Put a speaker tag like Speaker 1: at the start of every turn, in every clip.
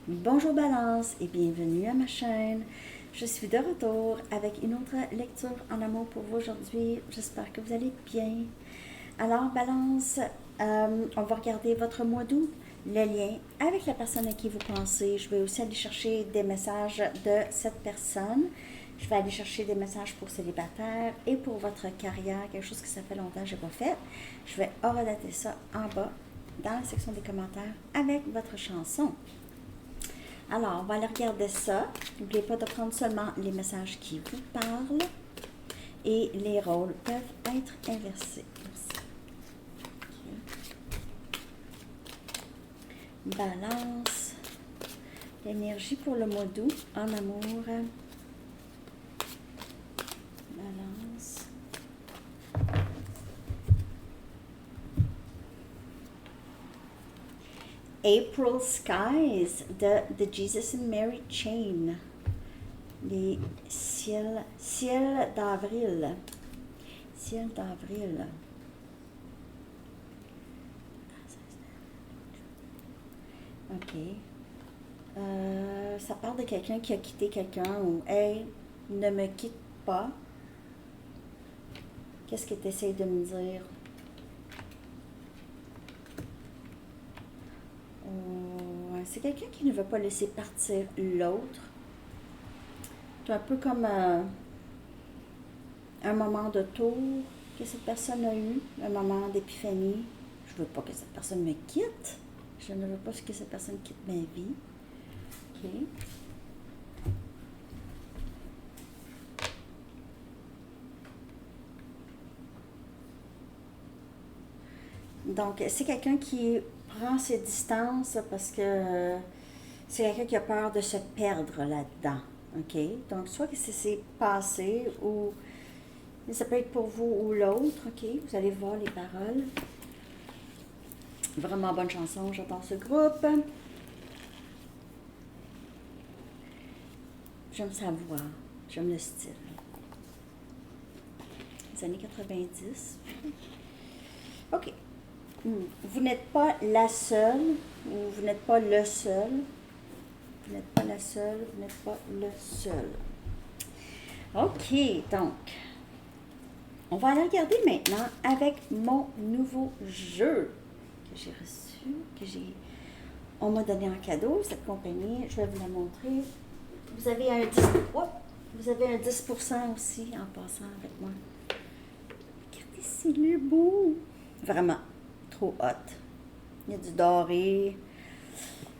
Speaker 1: Bonjour Balance et bienvenue à ma chaîne. Je suis de retour avec une autre lecture en amour pour vous aujourd'hui. J'espère que vous allez bien. Alors Balance, on va regarder votre mois d'août, le lien avec la personne à qui vous pensez. Je vais aussi aller chercher des messages de cette personne. Je vais aller chercher des messages pour célibataires et pour votre carrière, quelque chose que ça fait longtemps que je n'ai pas fait. Je vais relater ça en bas dans la section des commentaires avec votre chanson. Alors, on va aller regarder ça. N'oubliez pas de prendre seulement les messages qui vous parlent. Et les rôles peuvent être inversés. Okay. Balance. L'énergie pour le mois d'août en amour. Balance. April Skies de The Jesus and Mary Chain. Les ciels d'avril. Ciel d'avril. OK. Ça parle de quelqu'un qui a quitté quelqu'un ou « Hey, ne me quitte pas. » Qu'est-ce que tu essaies de me dire? C'est quelqu'un qui ne veut pas laisser partir l'autre. C'est un peu comme un moment de tour que cette personne a eu, un moment d'épiphanie. Je ne veux pas que cette personne me quitte. Je ne veux pas que cette personne quitte ma vie. OK. Donc, c'est quelqu'un qui prend ses distances parce que c'est quelqu'un qui a peur de se perdre là-dedans. OK? Donc, soit que c'est passé ou ça peut être pour vous ou l'autre. OK? Vous allez voir les paroles. Vraiment bonne chanson. J'adore ce groupe. J'aime sa voix. J'aime le style. Les années 90. OK. Vous n'êtes pas la seule ou vous n'êtes pas le seul. Vous n'êtes pas la seule, vous n'êtes pas le seul. OK, donc, on va aller regarder maintenant avec mon nouveau jeu que j'ai reçu, on m'a donné en cadeau, cette compagnie. Je vais vous la montrer. Vous avez un 10% aussi en passant avec moi. Regardez, c'est le beau. Vraiment, trop hot. Il y a du doré.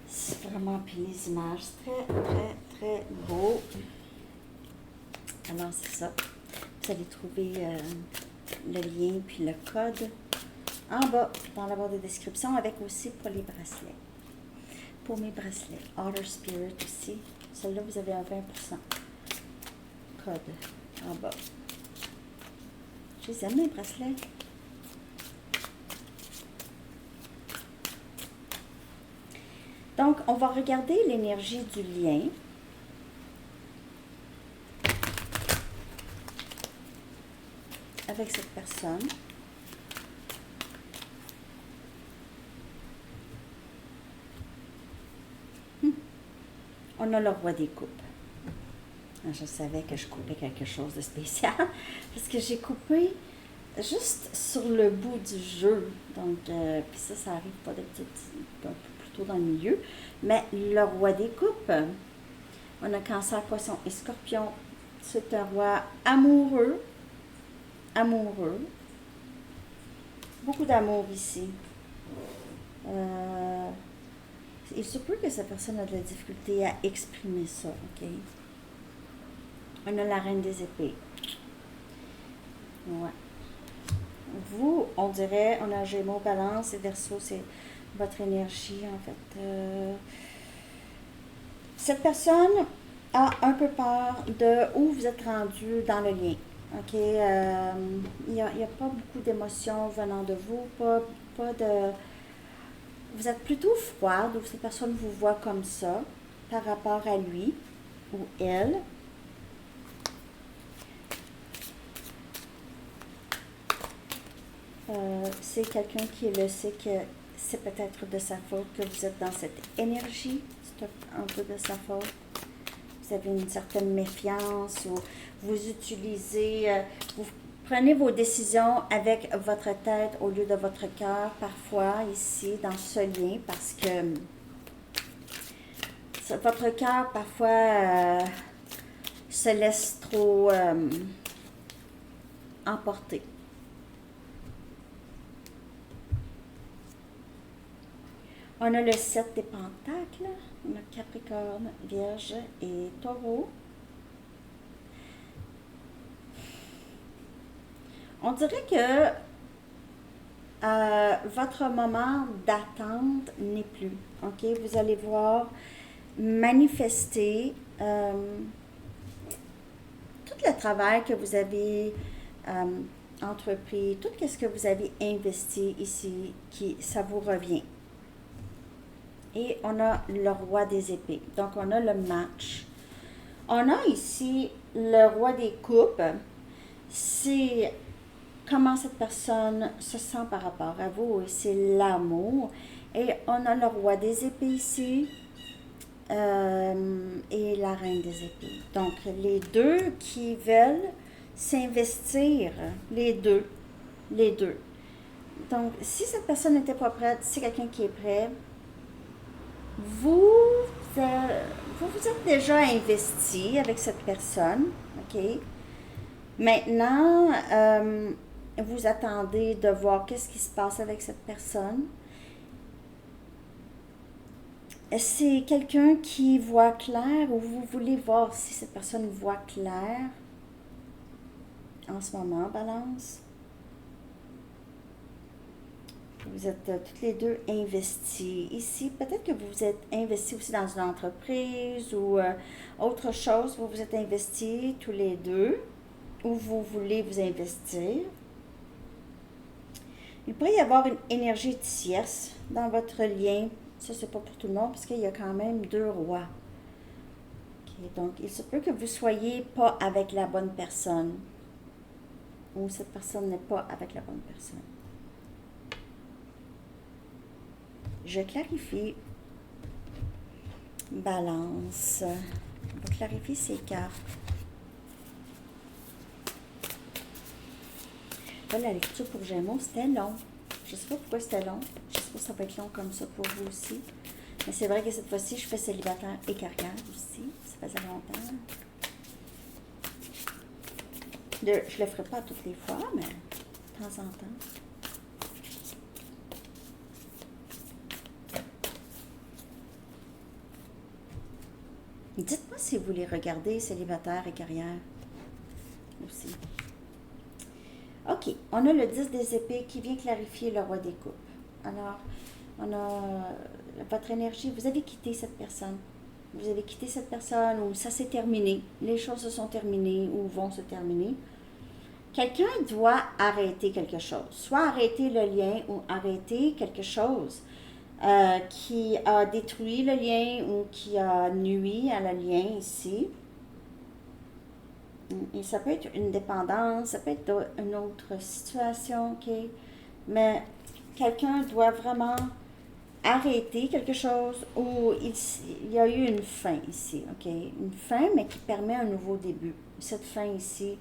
Speaker 1: C'est vraiment, puis les images, c'est très, très, très beau. Alors, c'est ça. Vous allez trouver le lien puis le code en bas dans la barre de description avec aussi pour les bracelets. Pour mes bracelets. Outer Spirit aussi. Celle-là, vous avez un 20% code en bas. Je les aime, mes bracelets. Donc, on va regarder l'énergie du lien. Avec cette personne. On a le roi des coupes. Je savais que je coupais quelque chose de spécial parce que j'ai coupé juste sur le bout du jeu. Donc, puis ça arrive pas d'habitude, un peu plus tôt dans le milieu. Mais le roi des coupes, on a Cancer, Poisson et Scorpion. C'est un roi amoureux. Amoureux. Beaucoup d'amour ici. Il se peut que cette personne a de la difficulté à exprimer ça, OK? On a la reine des épées. Ouais. Vous, on dirait, on a Gémeaux, Balance et Verseau, c'est votre énergie, en fait. Cette personne a un peu peur de où vous êtes rendu dans le lien. OK? Il n'y a pas beaucoup d'émotions venant de vous, pas de... Vous êtes plutôt froide, ou cette personne vous voit comme ça, par rapport à lui ou elle. C'est quelqu'un qui le sait que c'est peut-être de sa faute que vous êtes dans cette énergie. c'est un peu de sa faute. Vous avez une certaine méfiance ou vous utilisez, vous prenez vos décisions avec votre tête au lieu de votre cœur parfois ici dans ce lien parce que votre cœur parfois se laisse trop emporter. On a le 7 des pentacles, on a Capricorne, Vierge et Taureau. On dirait que votre moment d'attente n'est plus. Ok, vous allez voir manifester tout le travail que vous avez entrepris, tout ce que vous avez investi ici, ça vous revient. Et on a le roi des épées. Donc, on a le match. On a ici le roi des coupes. C'est comment cette personne se sent par rapport à vous. C'est l'amour. Et on a le roi des épées ici. Et la reine des épées. Donc, les deux qui veulent s'investir. Les deux. Donc, si cette personne n'était pas prête, c'est quelqu'un qui est prêt. Vous vous êtes déjà investi avec cette personne, ok? Maintenant, vous attendez de voir qu'est-ce qui se passe avec cette personne. C'est quelqu'un qui voit clair ou vous voulez voir si cette personne voit clair en ce moment, Balance? Vous êtes toutes les deux investis ici. Peut-être que vous vous êtes investis aussi dans une entreprise ou autre chose. Vous vous êtes investis tous les deux ou vous voulez vous investir. Il pourrait y avoir une énergie tierce dans votre lien. Ça, c'est pas pour tout le monde parce qu'il y a quand même deux rois. Okay, donc, il se peut que vous soyez pas avec la bonne personne ou cette personne n'est pas avec la bonne personne. Je clarifie. Balance. On va clarifier ces cartes. Là, la lecture pour Gémeaux, c'était long. Je ne sais pas pourquoi c'était long. J'espère que ça va être long comme ça pour vous aussi. Mais c'est vrai que cette fois-ci, je fais célibataire et carrière aussi. Ça faisait longtemps. Je ne le ferai pas toutes les fois, mais de temps en temps. Dites-moi si vous les regardez, célibataire et carrière aussi. OK, on a le 10 des épées qui vient clarifier le roi des coupes. Alors, on a votre énergie. Vous avez quitté cette personne. Vous avez quitté cette personne ou ça s'est terminé. Les choses se sont terminées ou vont se terminer. Quelqu'un doit arrêter quelque chose. Soit arrêter le lien ou arrêter quelque chose qui a détruit le lien ou qui a nui à le lien ici. Et ça peut être une dépendance, ça peut être une autre situation, ok? Mais quelqu'un doit vraiment arrêter quelque chose où il y a eu une fin ici, ok? Une fin, mais qui permet un nouveau début. Cette fin ici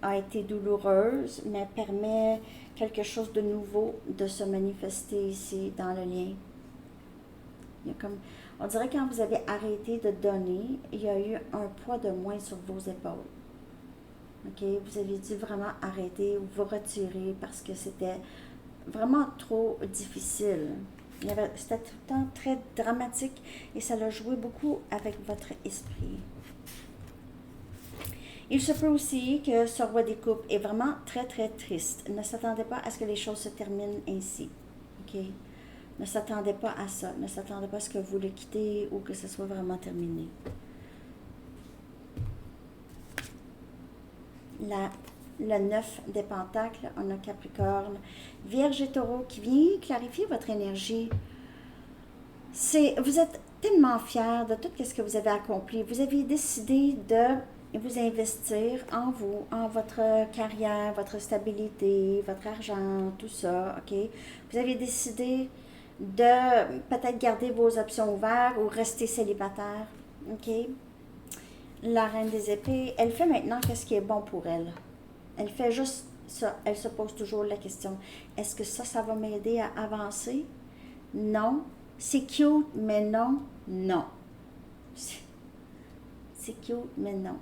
Speaker 1: a été douloureuse, mais permet quelque chose de nouveau de se manifester ici dans le lien. Il y a comme, on dirait que quand vous avez arrêté de donner, il y a eu un poids de moins sur vos épaules. Ok, vous avez dû vraiment arrêter ou vous retirer parce que c'était vraiment trop difficile. C'était tout le temps très dramatique et ça a joué beaucoup avec votre esprit. Il se peut aussi que ce roi des coupes est vraiment très très triste. Ne s'attendez pas à ce que les choses se terminent ainsi. Ok? Ne s'attendez pas à ça. Ne s'attendez pas à ce que vous le quittez ou que ce soit vraiment terminé. Le 9 des pentacles, on a Capricorne, Vierge et Taureau qui vient clarifier votre énergie. Vous êtes tellement fiers de tout ce que vous avez accompli. Vous avez décidé de vous investir en vous, en votre carrière, votre stabilité, votre argent, tout ça, ok? Vous avez décidé de peut-être garder vos options ouvertes ou rester célibataire. OK? La reine des épées, elle fait maintenant ce qui est bon pour elle. Elle fait juste ça. Elle se pose toujours la question, est-ce que ça va m'aider à avancer? Non. C'est cute, mais non. Non. C'est cute, mais non.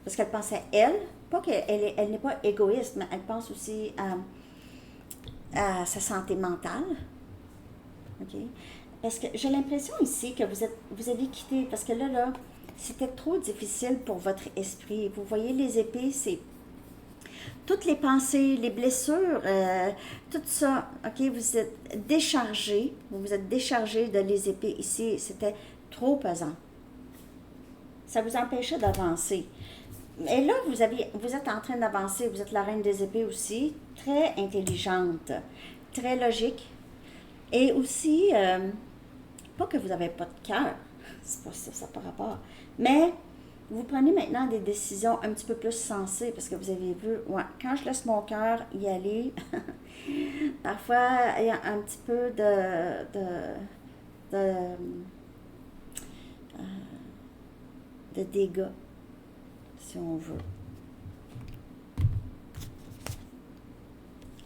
Speaker 1: Parce qu'elle pense à elle, pas qu'elle n'est pas égoïste, mais elle pense aussi à sa santé mentale. OK? Parce que j'ai l'impression ici que vous avez quitté, parce que là, c'était trop difficile pour votre esprit. Vous voyez, les épées, c'est toutes les pensées, les blessures, tout ça, OK, vous êtes déchargé, de les épées ici, c'était trop pesant. Ça vous empêchait d'avancer. Et là, vous êtes en train d'avancer, vous êtes la reine des épées aussi, très intelligente, très logique, et aussi, pas que vous n'avez pas de cœur, c'est pas ça, ça par rapport, mais vous prenez maintenant des décisions un petit peu plus sensées, parce que vous avez vu, ouais, quand je laisse mon cœur y aller, parfois, il y a un petit peu de dégâts, si on veut.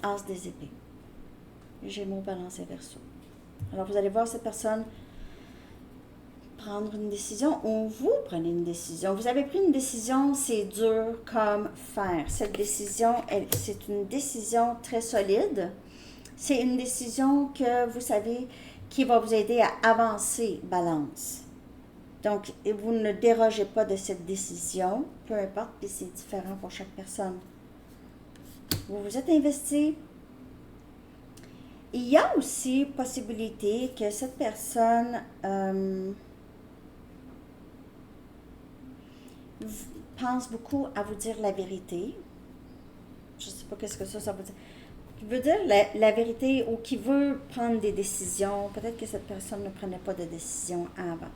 Speaker 1: As des épées. Gémeaux, Balance et Verseau. Alors, vous allez voir cette personne prendre une décision ou vous prenez une décision. Vous avez pris une décision, c'est dur comme fer. Cette décision, c'est une décision très solide. C'est une décision que vous savez qui va vous aider à avancer, Balance. Donc, vous ne dérogez pas de cette décision, peu importe, puis c'est différent pour chaque personne. Vous vous êtes investi. Il y a aussi possibilité que cette personne pense beaucoup à vous dire la vérité. Je ne sais pas qu'est-ce que ça veut dire. Qui veut dire la vérité ou qui veut prendre des décisions. Peut-être que cette personne ne prenait pas de décision avant.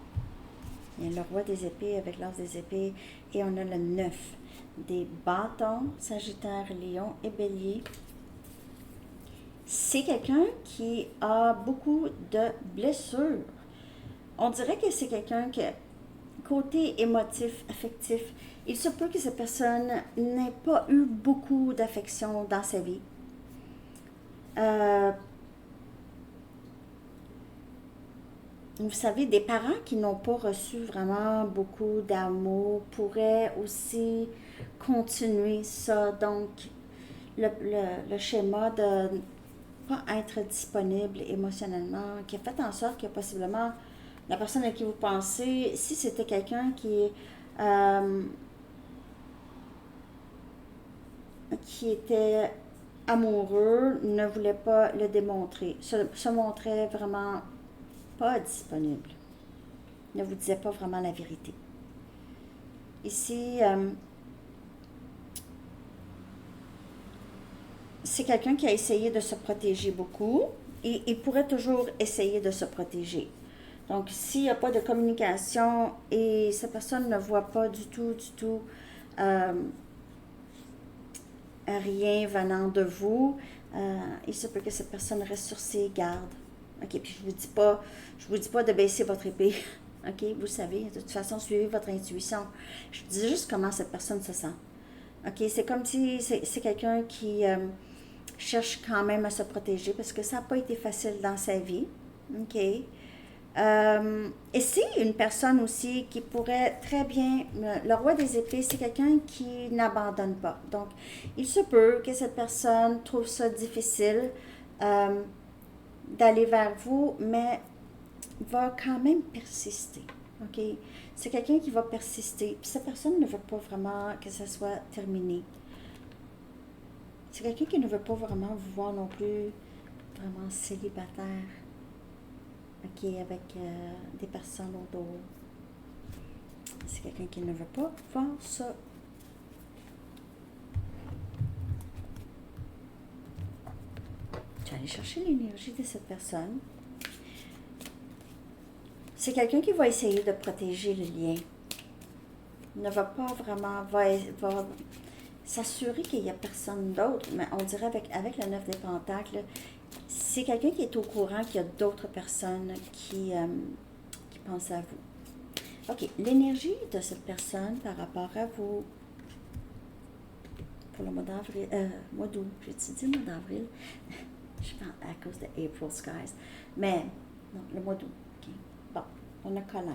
Speaker 1: Il y a le roi des épées avec l'as des épées et on a le 9 des bâtons, Sagittaire, Lion et Bélier. C'est quelqu'un qui a beaucoup de blessures. On dirait que c'est quelqu'un qui, côté émotif, affectif, il se peut que cette personne n'ait pas eu beaucoup d'affection dans sa vie. Vous savez, des parents qui n'ont pas reçu vraiment beaucoup d'amour pourraient aussi continuer ça. Donc, le schéma de pas être disponible émotionnellement, qui a fait en sorte que possiblement la personne à qui vous pensez, si c'était quelqu'un qui était amoureux, ne voulait pas le démontrer, se montrait vraiment pas disponible, ne vous disait pas vraiment la vérité. Ici, c'est quelqu'un qui a essayé de se protéger beaucoup et il pourrait toujours essayer de se protéger. Donc, s'il n'y a pas de communication et cette personne ne voit pas du tout rien venant de vous, il se peut que cette personne reste sur ses gardes. OK, puis je vous dis pas de baisser votre épée. OK, vous savez, de toute façon, suivez votre intuition. Je vous dis juste comment cette personne se sent. OK, c'est comme si c'est quelqu'un qui cherche quand même à se protéger parce que ça n'a pas été facile dans sa vie. OK. Et c'est une personne aussi qui pourrait très bien, le roi des épées, c'est quelqu'un qui n'abandonne pas. Donc, il se peut que cette personne trouve ça difficile d'aller vers vous, mais va quand même persister. OK? C'est quelqu'un qui va persister. Puis cette personne ne veut pas vraiment que ça soit terminé. C'est quelqu'un qui ne veut pas vraiment vous voir non plus vraiment célibataire. OK, avec des personnes autour. C'est quelqu'un qui ne veut pas voir ça. Je vais aller chercher l'énergie de cette personne. C'est quelqu'un qui va essayer de protéger le lien. Ne va pas vraiment... s'assurer qu'il n'y a personne d'autre. Mais on dirait avec le 9 des Pentacles, c'est quelqu'un qui est au courant qu'il y a d'autres personnes qui pensent à vous. OK, l'énergie de cette personne par rapport à vous pour le mois d'avril, mois d'août, j'ai dit le mois d'avril, je pense à cause de April Skies, mais non, le mois d'août. OK. Bon, on a colère.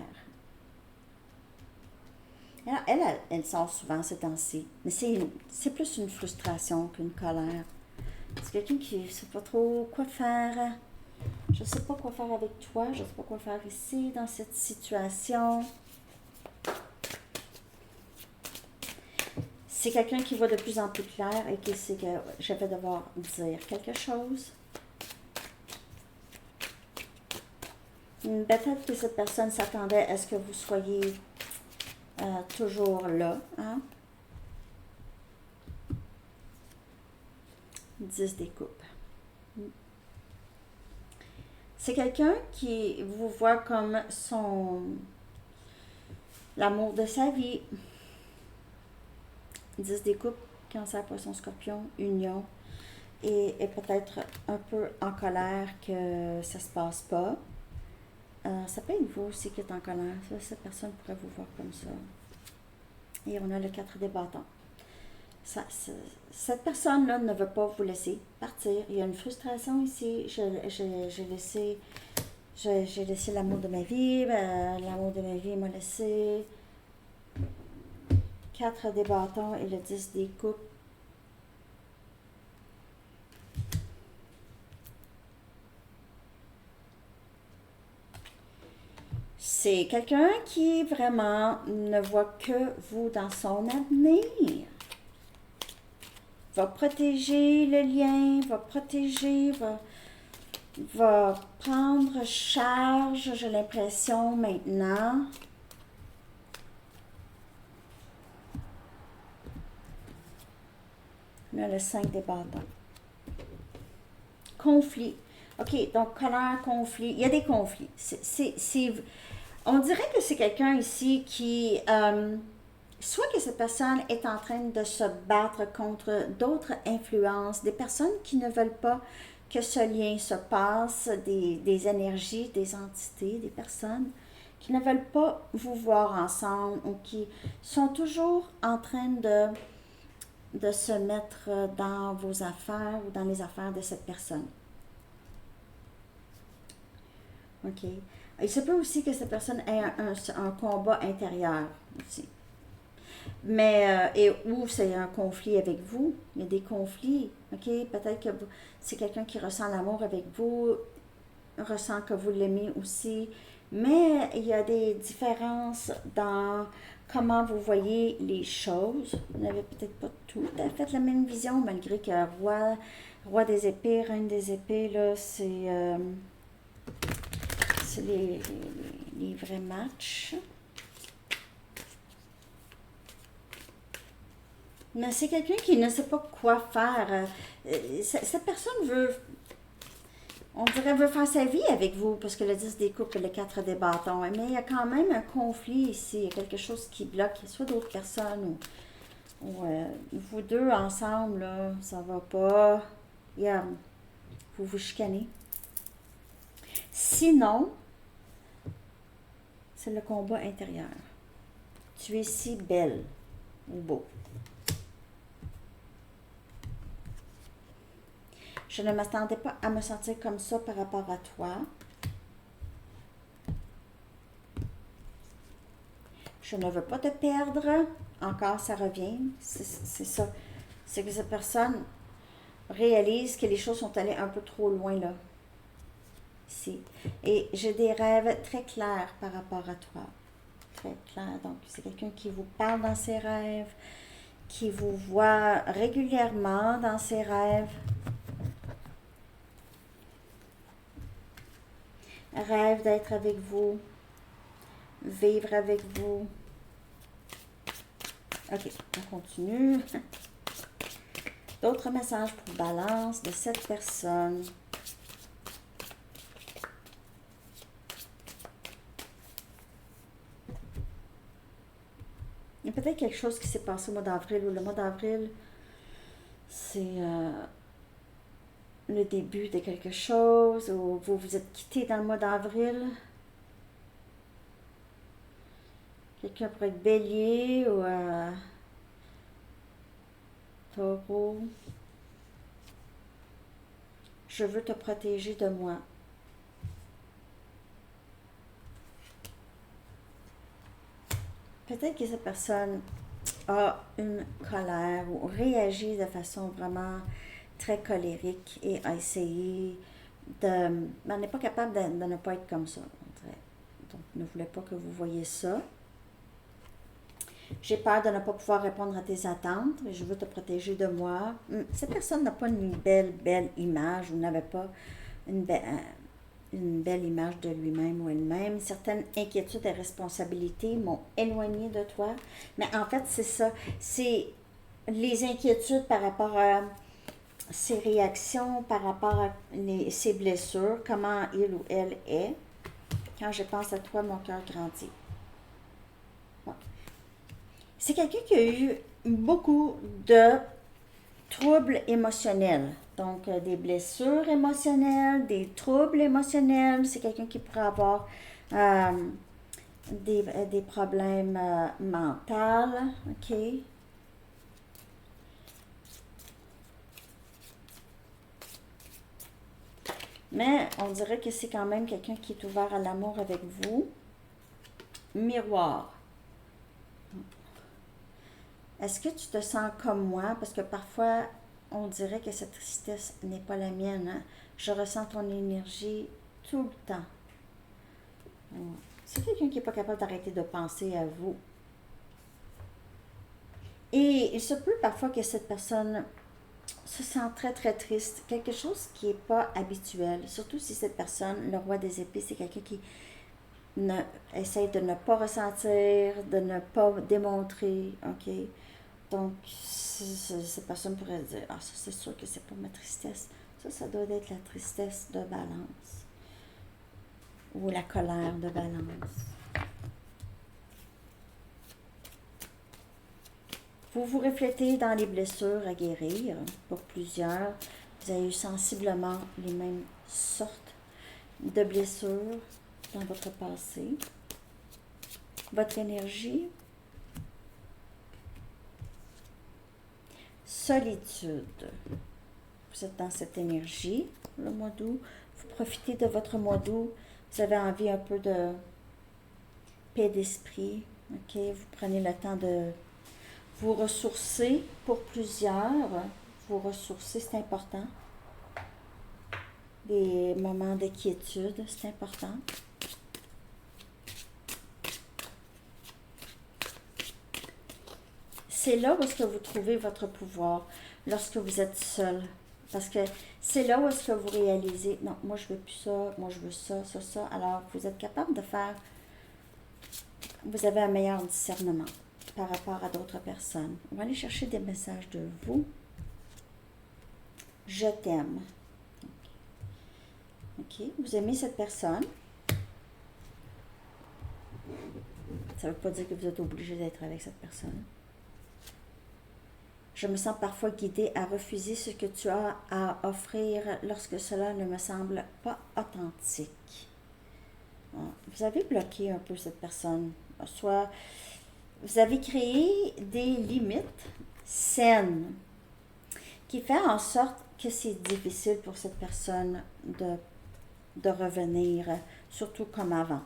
Speaker 1: Alors, elle sort souvent ces temps-ci, mais c'est plus une frustration qu'une colère. C'est quelqu'un qui ne sait pas trop quoi faire. Je ne sais pas quoi faire avec toi, je ne sais pas quoi faire ici, dans cette situation. C'est quelqu'un qui voit de plus en plus clair et qui sait que je vais devoir dire quelque chose. Peut-être que cette personne s'attendait à ce que vous soyez toujours là. Hein? 10 des coupes. C'est quelqu'un qui vous voit comme l'amour de sa vie. 10 des coupes, Cancer, Poisson, Scorpion, union. Et est peut-être un peu en colère que ça se passe pas. Ça peut être vous aussi qui êtes en colère. Cette personne pourrait vous voir comme ça. Et on a le 4 des bâtons. Cette personne-là ne veut pas vous laisser partir. Il y a une frustration ici. J'ai laissé l'amour de ma vie. L'amour de ma vie m'a laissé. 4 des bâtons et le 10 des coupes. C'est quelqu'un qui vraiment ne voit que vous dans son avenir. Va protéger le lien, va protéger, va prendre charge, j'ai l'impression, maintenant. On a le 5 des bâtons. Conflit. OK, donc colère, conflit. Il y a des conflits. On dirait que c'est quelqu'un ici qui... soit que cette personne est en train de se battre contre d'autres influences, des personnes qui ne veulent pas que ce lien se passe, des énergies, des entités, des personnes qui ne veulent pas vous voir ensemble ou qui sont toujours en train de se mettre dans vos affaires ou dans les affaires de cette personne. OK. Il se peut aussi que cette personne ait un combat intérieur aussi. Mais, ou c'est un conflit avec vous. Il y a des conflits. OK? Peut-être que c'est quelqu'un qui ressent l'amour avec vous, ressent que vous l'aimez aussi. Mais il y a des différences dans comment vous voyez les choses. Vous n'avez peut-être pas tout à fait la même vision, malgré que roi des épées, reine des épées, là, c'est les vrais matchs. Mais c'est quelqu'un qui ne sait pas quoi faire. Cette personne veut, on dirait, veut faire sa vie avec vous, parce que le 10 des coupes et le 4 des bâtons. Mais il y a quand même un conflit ici. Il y a quelque chose qui bloque, soit d'autres personnes ou vous deux ensemble, là, ça va pas. Vous vous chicanez. Sinon, c'est le combat intérieur. Tu es si belle ou beau. Je ne m'attendais pas à me sentir comme ça par rapport à toi. Je ne veux pas te perdre. Encore, ça revient. C'est ça. C'est que cette personne réalise que les choses sont allées un peu trop loin là. Ici. Et j'ai des rêves très clairs par rapport à toi. Très clairs. Donc, c'est quelqu'un qui vous parle dans ses rêves, qui vous voit régulièrement dans ses rêves. Rêve d'être avec vous, vivre avec vous. OK, on continue. D'autres messages pour Balance de cette personne. Il y a peut-être quelque chose qui s'est passé au mois d'avril, ou le mois d'avril, c'est le début de quelque chose, ou vous vous êtes quitté dans le mois d'avril. Quelqu'un pourrait être bélier ou taureau. Je veux te protéger de moi. Peut-être que cette personne a une colère ou réagit de façon vraiment très colérique et a essayé de... On n'est pas capable de ne pas être comme ça. Donc, ne voulais pas que vous voyez ça. J'ai peur de ne pas pouvoir répondre à tes attentes, mais je veux te protéger de moi. Cette personne n'a pas une belle image ou n'avait pas une belle image de lui-même ou elle-même. Certaines inquiétudes et responsabilités m'ont éloigné de toi. Mais en fait, c'est ça. C'est les inquiétudes par rapport à ses réactions, par rapport à ses blessures, comment il ou elle est. Quand je pense à toi, mon cœur grandit. Bon. C'est quelqu'un qui a eu beaucoup de troubles émotionnels. Donc, des blessures émotionnelles, des troubles émotionnels. C'est quelqu'un qui pourrait avoir des problèmes mentaux. OK? Mais on dirait que c'est quand même quelqu'un qui est ouvert à l'amour avec vous. Miroir. Est-ce que tu te sens comme moi? Parce que parfois, on dirait que cette tristesse n'est pas la mienne. Hein? Je ressens ton énergie tout le temps. C'est quelqu'un qui n'est pas capable d'arrêter de penser à vous. Et il se peut parfois que cette personne se sent très très triste. Quelque chose qui n'est pas habituel. Surtout si cette personne, le roi des épées, c'est quelqu'un qui essaie de ne pas ressentir, de ne pas démontrer. OK? Donc, cette personne pourrait dire, ah, ça c'est sûr que c'est pas ma tristesse. Ça doit être la tristesse de Balance. Ou la colère de Balance. Vous vous reflétez dans les blessures à guérir. Pour plusieurs, vous avez eu sensiblement les mêmes sortes de blessures dans votre passé. Votre énergie. Solitude. Vous êtes dans cette énergie, le mois d'août. Vous profitez de votre mois d'août. Vous avez envie un peu de paix d'esprit. OK? Vous prenez le temps de vous ressourcer pour plusieurs. Vous ressourcer, c'est important. Des moments de quiétude, c'est important. C'est là où est-ce que vous trouvez votre pouvoir, lorsque vous êtes seul. Parce que c'est là où est-ce que vous réalisez, non, moi je veux plus ça, moi je veux ça, ça, ça. Alors, vous êtes capable de faire, vous avez un meilleur discernement par rapport à d'autres personnes. On va aller chercher des messages de vous. Je t'aime. OK, vous aimez cette personne. Ça ne veut pas dire que vous êtes obligé d'être avec cette personne. Je me sens parfois guidée à refuser ce que tu as à offrir lorsque cela ne me semble pas authentique. Vous avez bloqué un peu cette personne. Soit vous avez créé des limites saines qui font en sorte que c'est difficile pour cette personne de revenir, surtout comme avant.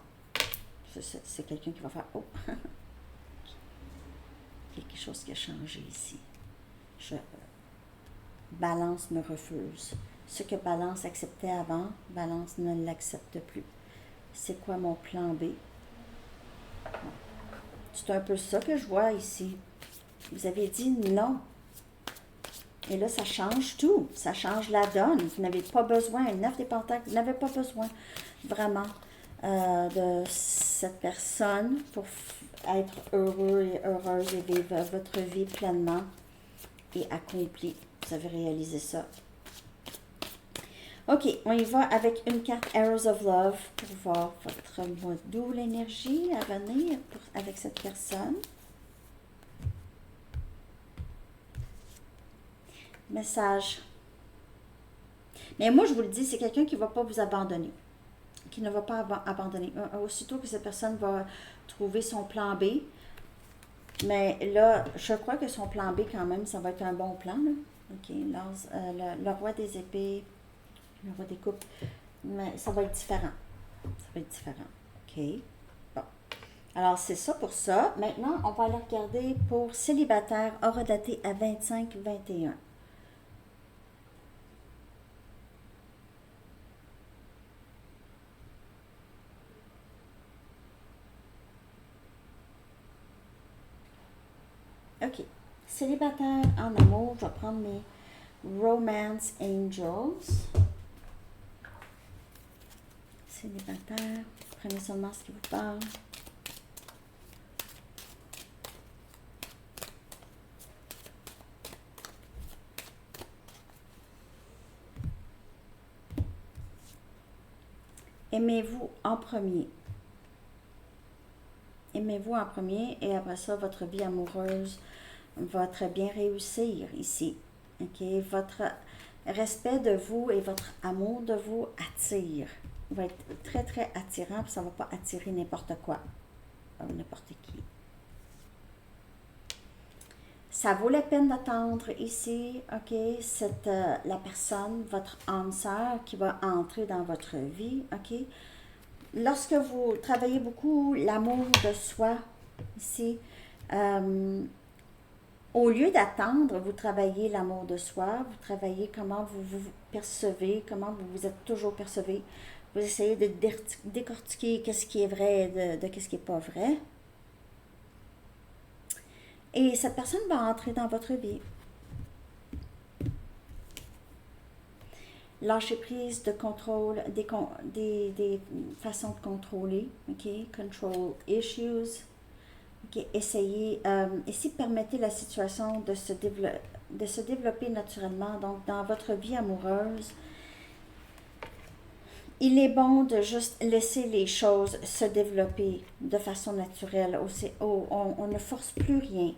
Speaker 1: C'est quelqu'un qui va faire « Oh! » Quelque chose qui a changé ici. Balance me refuse. Ce que Balance acceptait avant, Balance ne l'accepte plus. C'est quoi mon plan B? C'est un peu ça que je vois ici. Vous avez dit non. Et là, ça change tout. Ça change la donne. Vous n'avez pas besoin, une 9 des Pentacles, vous n'avez pas besoin vraiment de cette personne pour être heureux et heureuse et vivre votre vie pleinement et accomplie. Vous avez réalisé ça. OK, on y va avec une carte Arrows of Love pour voir votre mois d'août, l'énergie à venir avec cette personne. message. Mais moi, je vous le dis, c'est quelqu'un qui ne va pas vous abandonner, qui ne va pas abandonner. Aussitôt que cette personne va trouver son plan B, mais là, je crois que son plan B, quand même, ça va être un bon plan. Là. OK, le roi des épées, le roi des coupes, mais ça va être différent. Ça va être différent. OK, bon. Alors, c'est ça pour ça. Maintenant, on va aller regarder pour célibataire, aura daté à 25-21. OK. Célibataire en amour, je vais prendre mes Romance Angels. Célibataire, prenez seulement ce qui vous parle. Aimez-vous en premier. Aimez-vous en premier et après ça, votre vie amoureuse va très bien réussir ici. OK? Votre respect de vous et votre amour de vous attire. Va être très, très attirant, puis ça ne va pas attirer n'importe quoi. N'importe qui. Ça vaut la peine d'attendre ici, OK? C'est la personne, votre âme sœur, qui va entrer dans votre vie, OK? Lorsque vous travaillez beaucoup l'amour de soi, ici, au lieu d'attendre, vous travaillez l'amour de soi, vous travaillez comment vous vous percevez, comment vous vous êtes toujours percevé. Vous essayez de décortiquer qu'est-ce qui est vrai de qu'est-ce qui n'est pas vrai. Et cette personne va entrer dans votre vie. Lâcher prise de contrôle, des façons de contrôler, OK? Control issues. OK? Essayez, ici, permettez la situation de se développer naturellement. Donc, dans votre vie amoureuse, il est bon de juste laisser les choses se développer de façon naturelle. On ne force plus rien.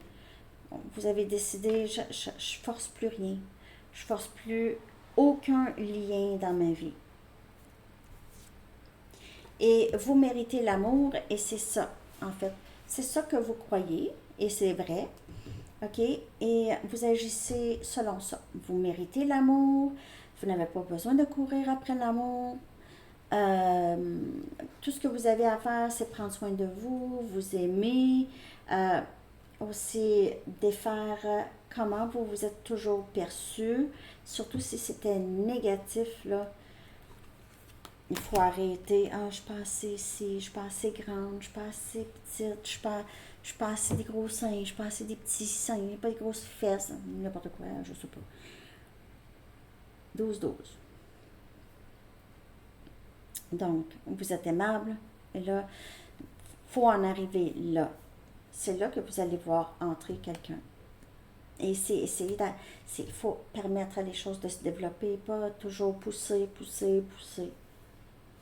Speaker 1: Vous avez décidé, je force plus rien. Je force plus aucun lien dans ma vie. Et vous méritez l'amour et c'est ça, en fait. C'est ça que vous croyez et c'est vrai. OK? Et vous agissez selon ça. Vous méritez l'amour. Vous n'avez pas besoin de courir après l'amour. Tout ce que vous avez à faire, c'est prendre soin de vous, vous aimer, aussi défaire comment vous vous êtes toujours perçu, surtout si c'était négatif, là. Il faut arrêter. Ah, je suis pas assez ici, je suis pas assez grande, je suis pas assez petite, je suis pas assez des gros seins, je suis pas assez des petits seins, pas des grosses fesses, n'importe quoi, je sais pas. 12-12. Donc, vous êtes aimable, et là, il faut en arriver là. C'est là que vous allez voir entrer quelqu'un. Et il faut permettre à les choses de se développer, pas toujours pousser.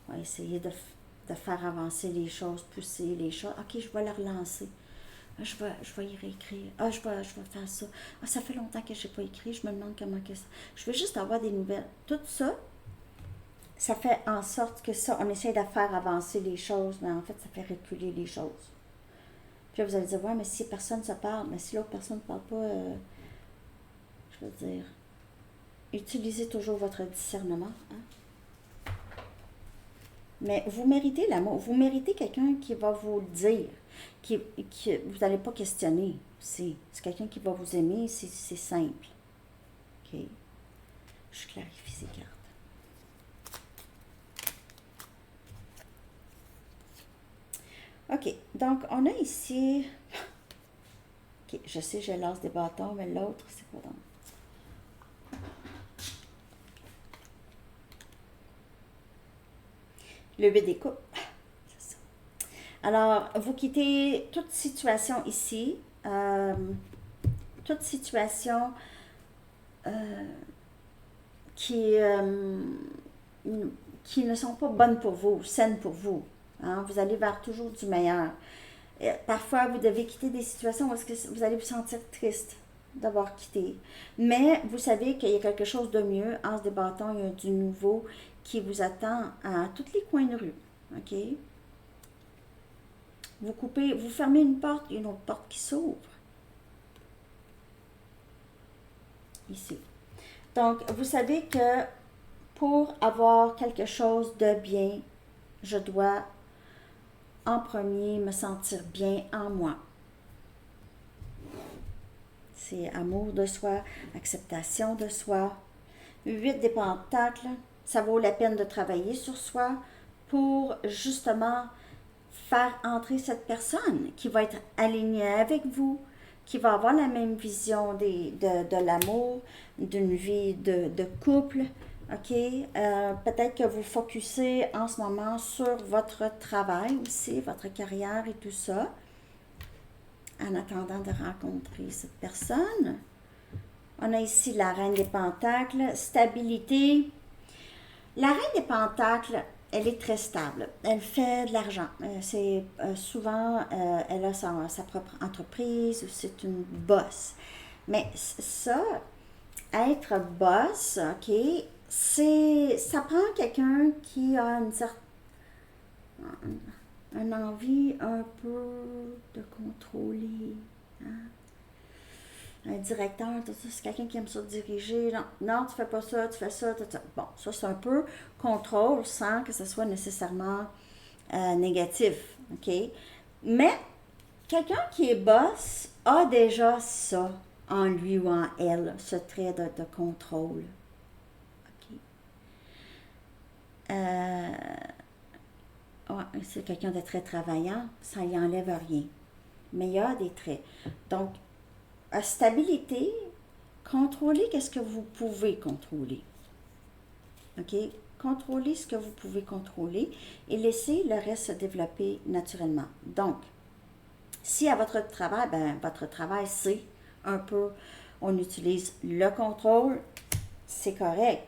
Speaker 1: On va essayer de faire avancer les choses, pousser les choses. OK, je vais la relancer. Ah, je vais y réécrire. Ah, je vais faire ça. Ah, ça fait longtemps que je n'ai pas écrit. Je me demande comment que ça. Je veux juste avoir des nouvelles. Tout ça, ça fait en sorte que ça, on essaie de faire avancer les choses, mais en fait, ça fait reculer les choses. Puis là, vous allez dire, ouais, mais si personne ne se parle, mais si l'autre personne ne parle pas, je veux dire, utilisez toujours votre discernement. Hein? Mais vous méritez l'amour. Vous méritez quelqu'un qui va vous le dire, qui vous n'allez pas questionner. C'est quelqu'un qui va vous aimer, c'est simple. OK? Je clarifie ces cartes. OK, donc on a ici... OK, je sais, je lance des bâtons, mais l'autre, c'est quoi donc? Le 8 des coupes. C'est ça. Alors, vous quittez toute situation ici, toute situation qui ne sont pas bonnes pour vous, saines pour vous. Hein? Vous allez vers toujours du meilleur. Et parfois, vous devez quitter des situations où est-ce que vous allez vous sentir triste. d'avoir quitté. Mais vous savez qu'il y a quelque chose de mieux. En se débattant, il y a du nouveau qui vous attend à tous les coins de rue. OK? Vous coupez, vous fermez une porte, il y a une autre porte qui s'ouvre. Ici. Donc, vous savez que pour avoir quelque chose de bien, je dois en premier me sentir bien en moi. C'est amour de soi, acceptation de soi. 8 des pentacles, ça vaut la peine de travailler sur soi pour justement faire entrer cette personne qui va être alignée avec vous, qui va avoir la même vision de l'amour, d'une vie de couple. OK? Peut-être que vous focussez en ce moment sur votre travail aussi, votre carrière et tout ça, en attendant de rencontrer cette personne. On a ici la reine des pentacles, stabilité. La reine des pentacles, elle est très stable. Elle fait de l'argent. C'est souvent, elle a sa propre entreprise, c'est une boss. Mais ça, être boss, OK, ça prend quelqu'un qui a une envie un peu de contrôler. Hein? Un directeur, c'est quelqu'un qui aime ça diriger. Non, non, tu fais pas ça, tu fais ça, tout ça. Bon, ça c'est un peu contrôle sans que ce soit nécessairement négatif. OK? Mais quelqu'un qui est boss a déjà ça en lui ou en elle, ce trait de contrôle. OK? Ouais, c'est quelqu'un de très travaillant, ça n'y enlève rien. Mais il y a des traits. Donc, stabilité, contrôlez qu'est-ce que vous pouvez contrôler. OK? Contrôlez ce que vous pouvez contrôler et laissez le reste se développer naturellement. Donc, si à votre travail, votre travail, c'est un peu, on utilise le contrôle, c'est correct.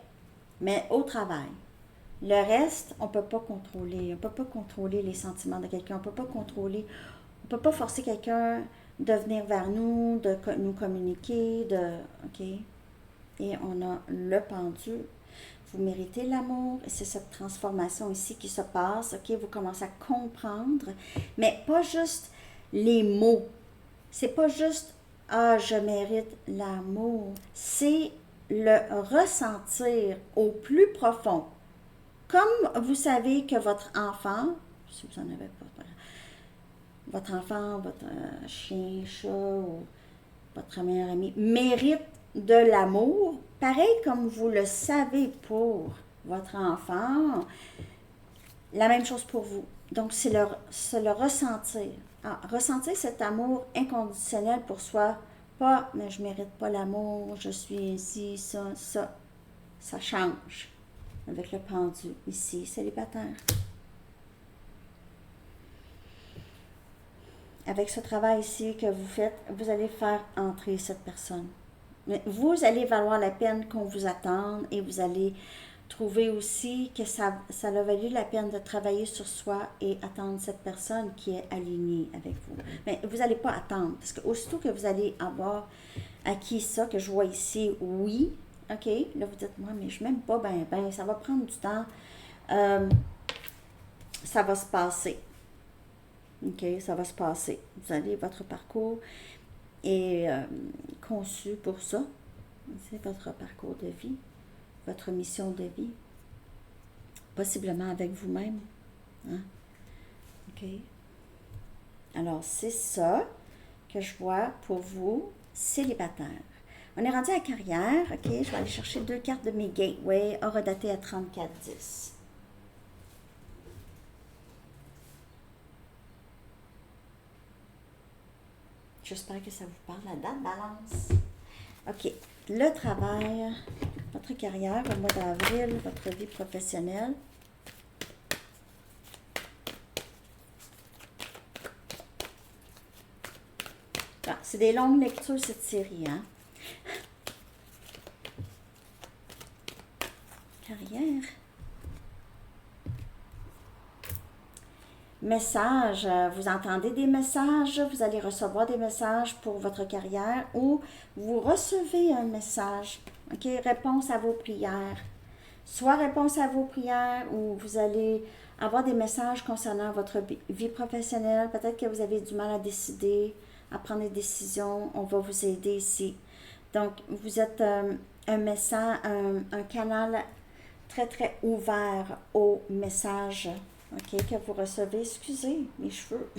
Speaker 1: Mais au travail, le reste, on ne peut pas contrôler. On ne peut pas contrôler les sentiments de quelqu'un. On ne peut pas contrôler, on ne peut pas forcer quelqu'un de venir vers nous, de nous communiquer, OK? Et on a le pendu. Vous méritez l'amour. Et c'est cette transformation ici qui se passe, OK? Vous commencez à comprendre, mais pas juste les mots. C'est pas juste « Ah, je mérite l'amour ». C'est le ressentir au plus profond. Comme vous savez que votre enfant, si vous n'en avez pas, votre enfant, votre chien, chat ou votre meilleur ami mérite de l'amour, pareil comme vous le savez pour votre enfant, la même chose pour vous. Donc, c'est le ressentir. Ressentir cet amour inconditionnel pour soi, pas, mais je ne mérite pas l'amour, je suis ici, ça change avec le pendu ici, célibataire. Avec ce travail ici que vous faites, vous allez faire entrer cette personne. Mais vous allez valoir la peine qu'on vous attende et vous allez trouver aussi que ça a valu la peine de travailler sur soi et attendre cette personne qui est alignée avec vous. Mais vous n'allez pas attendre, parce que aussitôt que vous allez avoir acquis ça, que je vois ici, oui, OK, là vous dites, moi, mais je m'aime pas, ça va prendre du temps, ça va se passer. OK, ça va se passer. Vous allez, votre parcours est conçu pour ça. C'est votre parcours de vie, votre mission de vie, possiblement avec vous-même. Hein? OK. Alors, c'est ça que je vois pour vous, célibataires. On est rendu à carrière. OK, je vais aller chercher 2 cartes de mes gateways, aura daté à 34-10. J'espère que ça vous parle, la date balance. OK. Le travail, votre carrière au mois d'avril, votre vie professionnelle. Ah, c'est des longues lectures, cette série, hein? Carrière. messages, vous entendez des messages, vous allez recevoir des messages pour votre carrière ou vous recevez un message, ok, réponse à vos prières. Soit réponse à vos prières ou vous allez avoir des messages concernant votre vie professionnelle. Peut-être que vous avez du mal à décider, à prendre des décisions. On va vous aider ici. Donc, vous êtes un message, un canal très, très ouvert aux messages, ok, que vous recevez. Excusez mes cheveux.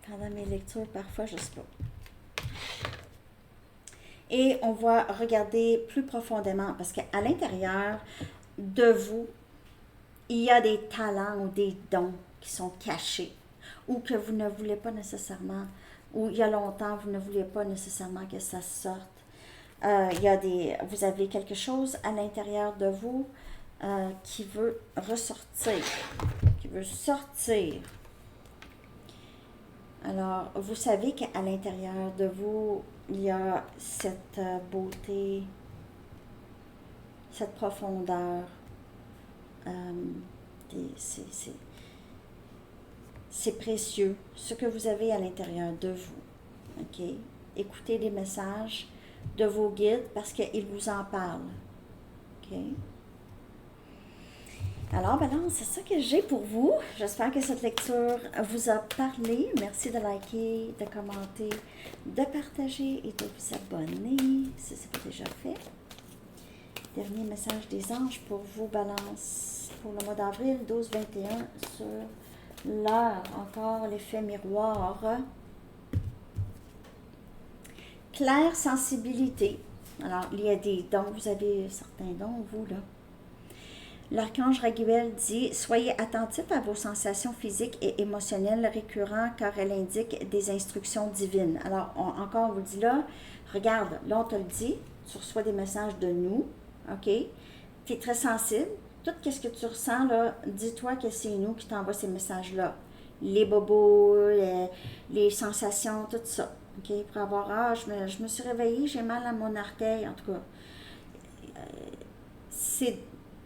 Speaker 1: Pendant mes lectures, parfois, je sais pas. Et on va regarder plus profondément parce qu'à l'intérieur de vous, il y a des talents ou des dons qui sont cachés ou que vous ne voulez pas nécessairement, ou il y a longtemps, vous ne vouliez pas nécessairement que ça sorte. Vous avez quelque chose à l'intérieur de vous qui veut ressortir, qui veut sortir. Alors, vous savez qu'à l'intérieur de vous, il y a cette beauté, cette profondeur. C'est précieux, ce que vous avez à l'intérieur de vous. OK? Écoutez les messages de vos guides parce qu'ils vous en parlent. OK? Alors, Balance, c'est ça que j'ai pour vous. J'espère que cette lecture vous a parlé. Merci de liker, de commenter, de partager et de vous abonner si ce n'est pas déjà fait. Dernier message des anges pour vous, Balance, pour le mois d'avril 12-21 sur l'heure. Encore l'effet miroir. Claire sensibilité. Alors, il y a des dons. Vous avez certains dons, vous, là. L'archange Raguel dit « Soyez attentifs à vos sensations physiques et émotionnelles récurrentes car elles indiquent des instructions divines. » Alors, encore, on vous dit là, regarde, là, on te le dit, tu reçois des messages de nous, OK? Tu es très sensible. Tout ce que tu ressens, là, dis-toi que c'est nous qui t'envoie ces messages-là. Les bobos, les sensations, tout ça. OK? Pour avoir, je me suis réveillée, j'ai mal à mon orteil, en tout cas.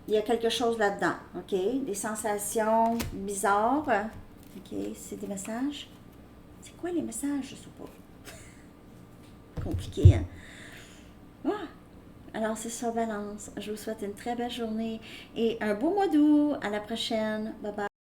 Speaker 1: Il y a quelque chose là-dedans, OK? Des sensations bizarres. OK, c'est des messages. C'est quoi les messages? Je sais pas. Compliqué, hein? Ah! Alors, c'est ça, Balance. Je vous souhaite une très belle journée et un beau mois d'août. À la prochaine. Bye bye.